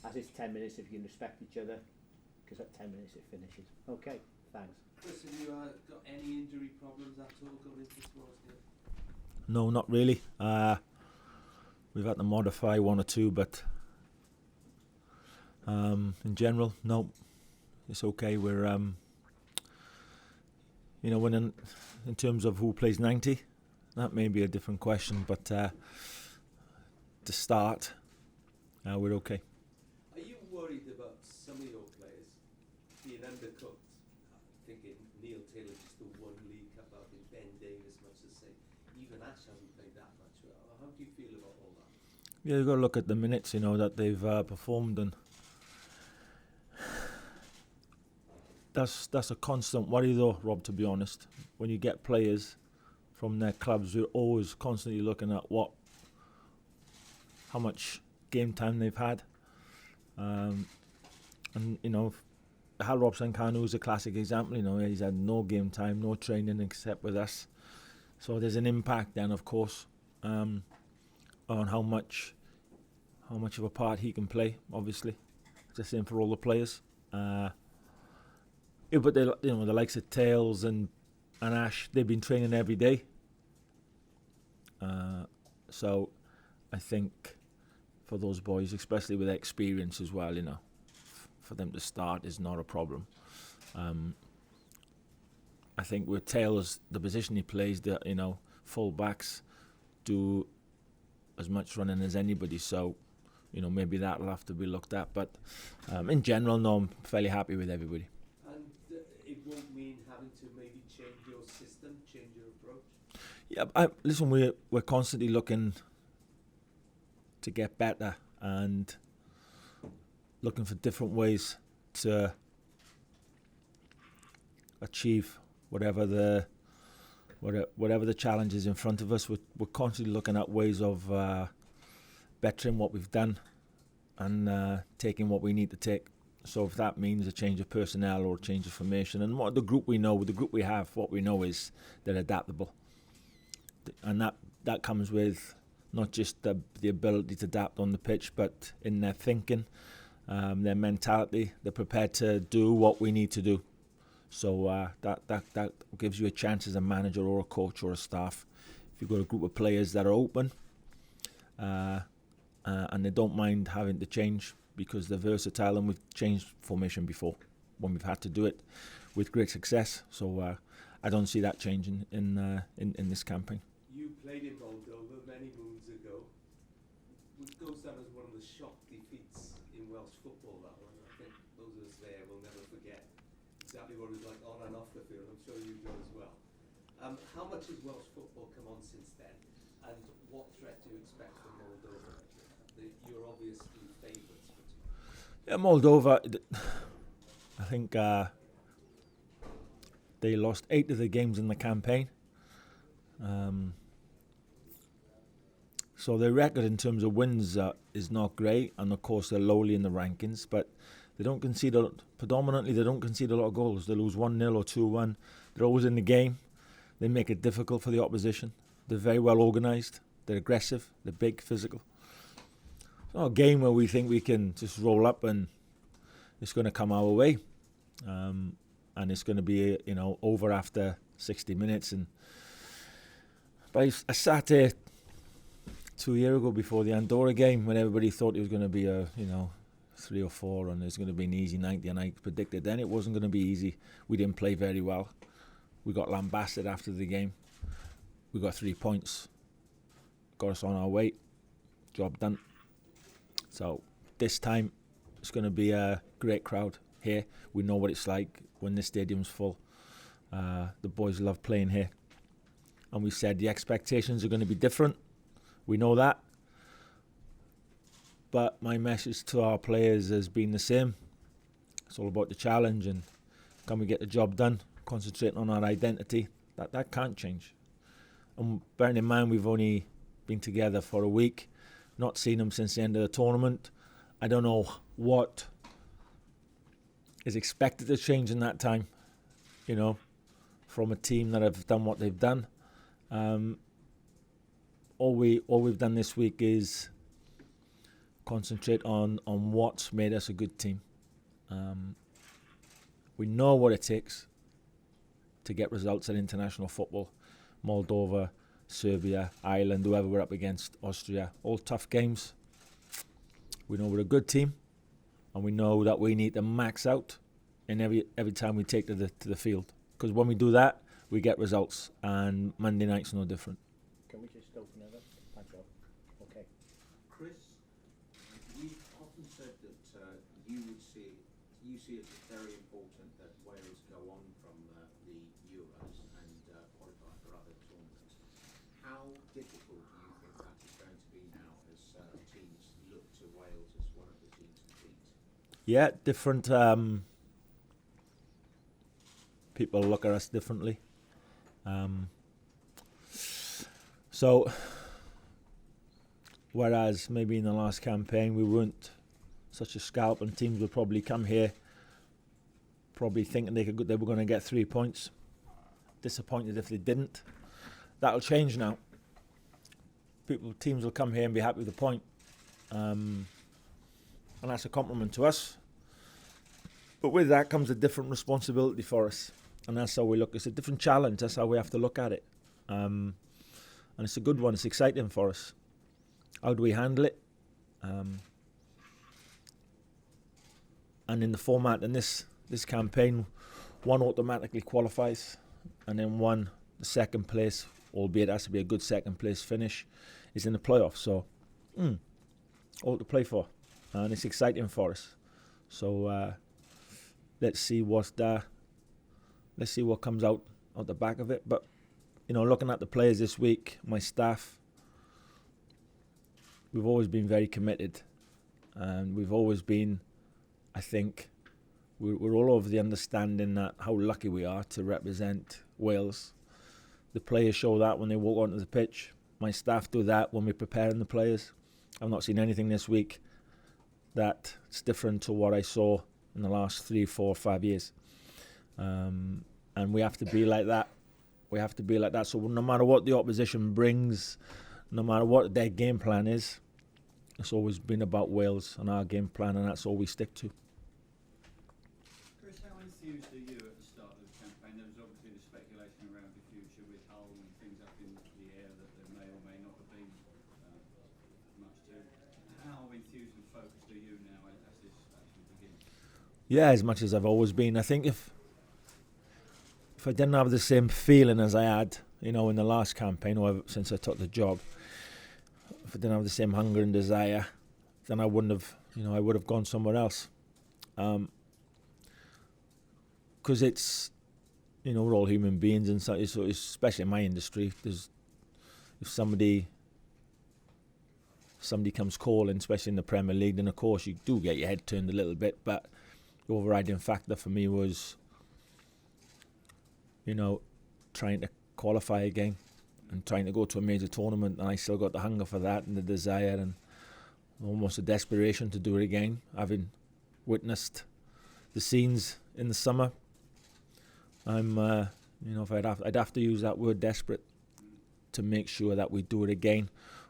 as it's 10 minutes, if you can respect each other, because at 10 minutes it finishes. Okay, thanks. Chris, have you got any injury problems at all going into tomorrow's game? No, not really. We've had to modify one or two, but in general, no, it's okay. We're, when in terms of who plays 90, that may be a different question, but to start, we're okay. Are you worried about some of your players being undercooked? Thinking Neil Taylor just the one League Cup out in Ben Davis, much to say, even Ash hasn't played that much. How do you feel about all that? Yeah, you've got to look at the minutes, that they've performed, and that's a constant worry, though, Rob. To be honest, when you get players from their clubs, we're always constantly looking at how much game time they've had, and Hal Robson-Kanu is a classic example. He's had no game time, no training except with us, so there's an impact then, of course, on how much of a part he can play. Obviously, it's the same for all the players. But they, the likes of Tails and Ash, they've been training every day. So I think for those boys, especially with experience as well, for them to start is not a problem. I think with Tails, the position he plays, full backs do as much running as anybody. So, maybe that'll have to be looked at. But in general, no, I'm fairly happy with everybody. And it won't mean having to maybe change your system, change your approach? Yeah, listen, we're constantly looking to get better and looking for different ways to achieve whatever the challenge is in front of us. We're constantly looking at ways of bettering what we've done and taking what we need to take. So if that means a change of personnel or a change of formation, and what the group we have, what we know is they're adaptable, and that comes with not just the ability to adapt on the pitch, but in their thinking, their mentality. They're prepared to do what we need to do. So that gives you a chance as a manager or a coach or a staff. If you've got a group of players that are open and they don't mind having to change because they're versatile, and we've changed formation before when we've had to do it with great success. So I don't see that changing in this campaign. You played in Moldova many moons ago, which goes down as one of the shock defeats in Welsh football, that one. I think those of us there will never forget exactly what it was like on and off the field. I'm sure you do as well. How much has Welsh football come on since then, and what threat do you expect from Moldova? You're obviously favourites for tomorrow. Yeah, Moldova, I think they lost 8 of the games in the campaign. So their record in terms of wins is not great, and of course they're lowly in the rankings, but they don't concede predominantly they don't concede a lot of goals. They lose 1-0 or 2-1. They're always in the game. They make it difficult for the opposition. They're very well organised. They're aggressive. They're big, physical. It's not a game where we think we can just roll up and it's going to come our way, and it's going to be over after 60 minutes. But I sat here 2 years ago before the Andorra game when everybody thought it was going to be a 3 or 4 and it's going to be an easy 90, and I predicted then it wasn't going to be easy. We didn't play very well. We got lambasted after the game. We got 3 points, got us on our way, job done. So this time it's going to be a great crowd here. We know what it's like when the stadium's full. The boys love playing here, and we said the expectations are going to be different. We know that, but my message to our players has been the same. It's all about the challenge, and can we get the job done, concentrating on our identity. That can't change. And bearing in mind we've only been together for a week, not seen them since the end of the tournament. I don't know what is expected to change in that time, from a team that have done what they've done. All we've done this week is concentrate on what's made us a good team. We know what it takes to get results in international football. Moldova, Serbia, Ireland, whoever we're up against, Austria, all tough games. We know we're a good team, and we know that we need to max out in every time we take to the field. Because when we do that, we get results, and Monday night's no different. Can we just open it up? Thanks, Rob. Okay. Chris, you've often said that you see it as very important that Wales go on from the Euros and qualify for other tournaments. How difficult do you think that is going to be now as teams look to Wales as one of the teams to beat? Yeah, different. People look at us differently. So, whereas maybe in the last campaign we weren't such a scalp, and teams would probably come here probably thinking they were going to get 3 points. Disappointed if they didn't. That'll change now. Teams will come here and be happy with the point, and that's a compliment to us. But with that comes a different responsibility for us, and that's how we look. It's a different challenge. That's how we have to look at it, and it's a good one. It's exciting for us. How do we handle it? And in the format in this campaign, one automatically qualifies, and then one, the second place, albeit it has to be a good second place finish, is in the playoffs. So, all to play for, and it's exciting for us. So let's see what comes out the back of it. But looking at the players this week, my staff, we've always been very committed, and we've always been, I think, we're all over the understanding that how lucky we are to represent Wales. The players show that when they walk onto the pitch. My staff do that when we're preparing the players. I've not seen anything this week that's different to what I saw in the last 3, 4, 5 years. And we have to be like that. We have to be like that. So no matter what the opposition brings, no matter what their game plan is, it's always been about Wales and our game plan, and that's all we stick to. Chris, how enthused are you at the start of the campaign? There was obviously the speculation around the future with Hull and things up in the air that there may or may not have been much to. How enthused and focused are you now as this actually begins? Yeah, as much as I've always been. I think if I didn't have the same feeling as I had, in the last campaign, or since I took the job, if I didn't have the same hunger and desire, then I wouldn't have, I would have gone somewhere else. Because it's, we're all human beings, and so especially in my industry, if somebody comes calling, especially in the Premier League, then of course you do get your head turned a little bit. But the overriding factor for me was, trying to qualify again and trying to go to a major tournament, and I still got the hunger for that and the desire and almost a desperation to do it again, having witnessed the scenes in the summer. I'm, if I'd have to use that word desperate to make sure that we do it again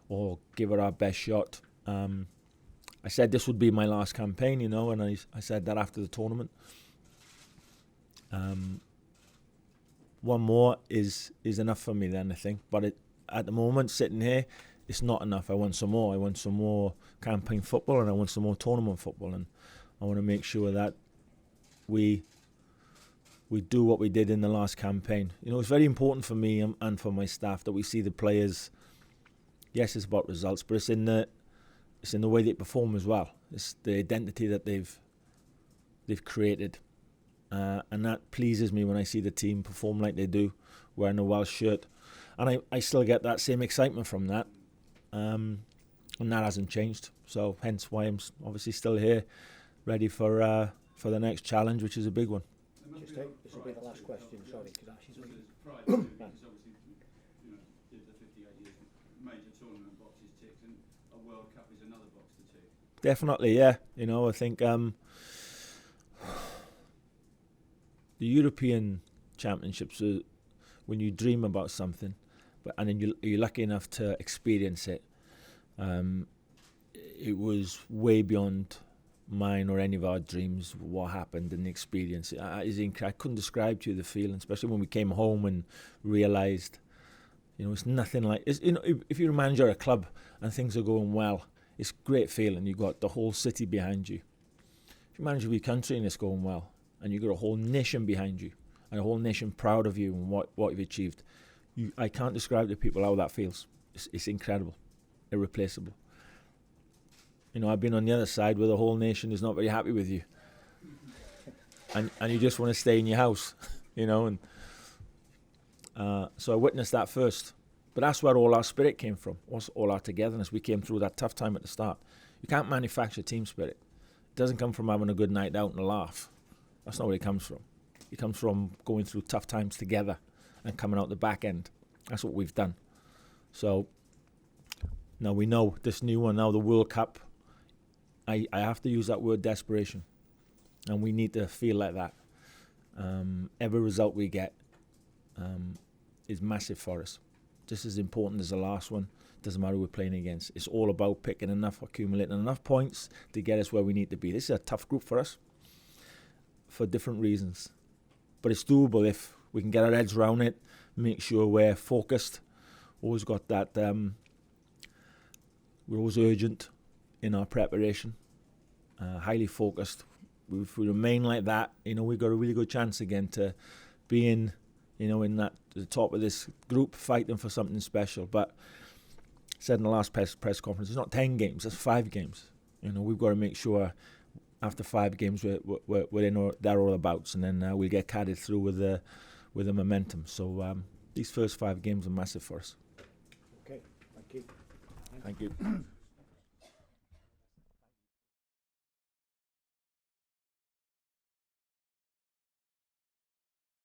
or give it our best shot. I said this would be my last campaign, and I said that after the tournament. One more is enough for me then, I think. But at the moment, sitting here, it's not enough. I want some more. I want some more campaign football, and I want some more tournament football. And I want to make sure that we do what we did in the last campaign. It's very important for me and for my staff that we see the players. Yes, it's about results, but it's in the way they perform as well. It's the identity that they've created. And that pleases me when I see the team perform like they do, wearing a Welsh shirt. And I still get that same excitement from that. And that hasn't changed. So hence why I'm obviously still here, ready for the next challenge, which is a big one. This will be the last question, sorry, because Ashley's So waiting. there's pride to it, because obviously, did the 58 years major tournament boxes ticked, and a World Cup is another box to tick. Definitely, yeah. I think the European Championships are when you dream about something, and then you're lucky enough to experience it. it was way beyond mine or any of our dreams. What happened and the experience is I couldn't describe to you the feeling, especially when we came home and realised, it's nothing like it's, if you're a manager of a club and things are going well, it's a great feeling. You've got the whole city behind you. If you're manager of your country and it's going well, and you've got a whole nation behind you and a whole nation proud of you and what you've achieved, I can't describe to people how that feels. It's incredible, irreplaceable. I've been on the other side where the whole nation is not very happy with you, and you just want to stay in your house, and so I witnessed that first. But that's where all our spirit came from, all our togetherness. We came through that tough time at the start. You can't manufacture team spirit. It doesn't come from having a good night out and a laugh. That's not where it comes from. It comes from going through tough times together and coming out the back end. That's what we've done. So now we know this new one, now the World Cup, I have to use that word desperation. And we need to feel like that. Every result we get is massive for us. Just as important as the last one. Doesn't matter who we're playing against. It's all about accumulating enough points to get us where we need to be. This is a tough group for us for different reasons. But it's doable if we can get our heads around it, make sure we're focused. Always got that, we're always urgent in our preparation, highly focused. If we remain like that, we've got a really good chance again to be in the top of this group, fighting for something special. But I said in the last press conference, it's not 10 games, it's 5 games. We've got to make sure after 5 games we're in there or abouts, and then we'll get carried through with the momentum. So these first 5 games are massive for us. Okay, thank you. Thank you.